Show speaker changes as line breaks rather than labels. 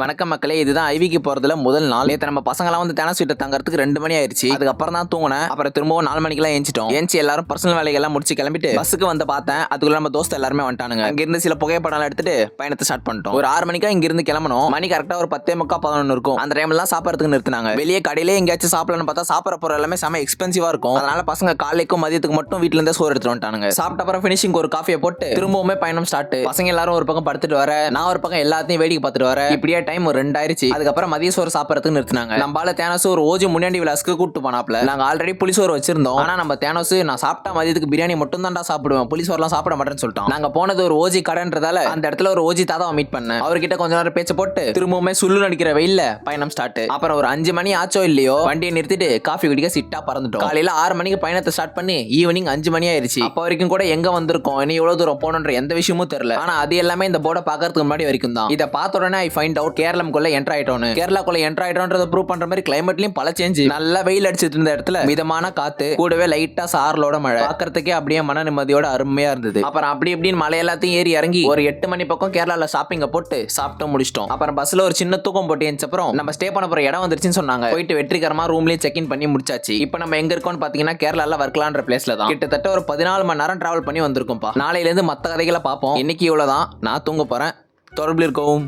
வணக்கம் மக்களே, இதுதான் ஐவிக்கு போறதுல முதல் நாள். நேற்று நம்ம பசங்களாம் வந்து தேனா ஸ்வீட்டை தங்கறதுக்கு 2 மணி ஆயிருச்சு. அதுக்கப்புறம் தான் தூங்கினேன். அப்புறம் திரும்பவும் 4 மணிக்கெல்லாம் ஏஞ்சிட்டோம். ஏஞ்சி எல்லாரும் பர்சனல் வேலைகள்லாம் முடிச்சு கிளம்பிட்டு பஸ்ஸுக்கு வந்து பார்த்தேன். அதுக்குள்ள நம்ம தோஸ்து எல்லாருமே வந்துட்டானுங்க. அங்கிருந்து சில புகைப்படம் எடுத்துட்டு பயணத்தை ஸ்டார்ட் பண்ணிட்டோம். ஒரு 6 மணிக்கா இங்க இருந்து கிளம்பணும். மணி கரெக்டா ஒரு 10:45 இருக்கும். அந்த டைம்லாம் சாப்பிடறதுக்கு நிறுத்தினாங்க. வெளியே கடையிலே எங்கேயாச்சும் சாப்பிடலாம்னு பார்த்தா சாப்பிட போற எல்லாமே செம எக்ஸ்பென்சிவா இருக்கும். அதனால பசங்க காலைக்கும் மதியத்துக்கு மட்டும் வீட்டுல இருந்தே சோறு எடுத்துட்டு வந்துட்டானுங்க. சாப்பிட்ட அப்புறம் ஃபினிஷிங் ஒரு காஃபியை போட்டு திரும்பவுமே பயணம் ஸ்டார்ட். பசங்க எல்லாரும் ஒரு பக்கம் படுத்துட்டு வர, நான் ஒரு பக்கம் எல்லாத்தையும் வேடிக்கை பார்த்துட்டு வர. இப்படியே டைம் ஒரு 2 ஆயிருச்சு. அதுக்கப்புறம் மதிய சோறு சாப்பிடறதுக்கு நிறுத்தினாங்க. நம்மளால தேனோஸ் ஒரு ஓஜி முன்னாடி விலாஸ்க்கு கூட்டு போனாப்ல. நாங்க ஆல்ரெடி புளிசோறு வச்சிருந்தோம். ஆனா நம்ம தேனோஸ் நான் சாப்பிட்டா மதியத்துக்கு பிரியாணி மட்டும் தான்டா சாப்பிடுவேன், புளிசோறுலாம் சாப்பிட மாட்டேன்னு சொல்லிட்டோம். நாங்க போனது ஒரு ஓஜி கடைன்றதால அந்த இடத்துல ஒரு ஓஜி தாதாவை மீட் பண்ணேன். அவர்கிட்ட கொஞ்ச நேரம் பேச்சு போட்டு திரும்பவுமே சுள்ளு நடிக்கிற வெயில்ல பயணம் ஸ்டார்ட். அப்புறம் ஒரு 5 மணி ஆச்சோ இல்லையோ வண்டியை நிறுத்திட்டு காஃபி குடிக்க சிட்டா பறந்துட்டோம். காலையில 6 மணிக்கு பயணத்தை ஸ்டார்ட் பண்ணி ஈவினிங் 5 மணி ஆயிருச்சு. அப்ப வரைக்கும் கூட எங்க வந்திருக்கோம், இனி எவ்வளவு தூரம் போகணுன்ற எந்த விஷயமும் தெரியல. ஆனா அது எல்லாமே இந்த போர்டை பாக்கிறதுக்கு முன்னாடி வரைக்கும் தான். இதை பார்த்த உடனே ஐ ஃபைண்ட் அவுட் கேரளம்குள்ள என்டர் ஆயிட்டோம். கேரளாக்குள்ள என்டர் ஆயிட்டோன்றத ப்ரூவ் பண்ற மாதிரி கிளைமேட்லயும் பல சேஞ்ச். நல்லா வெயில் அடிச்சிட்டு இருந்த இடத்துல மிதமான காத்து, கூடவே லைட்டா சாரலோட மழை. பார்க்கறதுக்கே அப்படியே மன நிம்மதியோட அருமையா இருந்தது. அப்புறம் அப்படி இப்படின்னு மலை எல்லாத்தையும் ஏறி இறங்கி ஒரு 8 மணி பக்கம் கேரளால ஷாப்பிங்க போட்டு சாப்பிட்டு முடிச்சிட்டோம். அப்புறம் பஸ்ல ஒரு சின்ன தூக்கம் போட்டு எழுந்த அப்புறம் நம்ம ஸ்டே பண்ண போற இடம் வந்துருச்சுன்னு சொன்னாங்க. போயிட்டு வெற்றிகரமா ரூம்லயே செக் இன் பண்ணி முடிச்சாச்சு. இப்போ நம்ம எங்க இருக்கோம்னு பாத்தீங்கன்னா கேரளால வர்க்கலான்ற பிளேஸ்ல தான். கிட்டத்தட்ட ஒரு 14 மணி நேரம் டிராவல் பண்ணி வந்திருக்கோம்ப்பா. நாளையில இருந்து மத்த கதைகளை பார்ப்போம். இன்னைக்கு இவ்வளவுதான். நான் தூங்க போறேன். தொடர்பில் இருக்கவும்.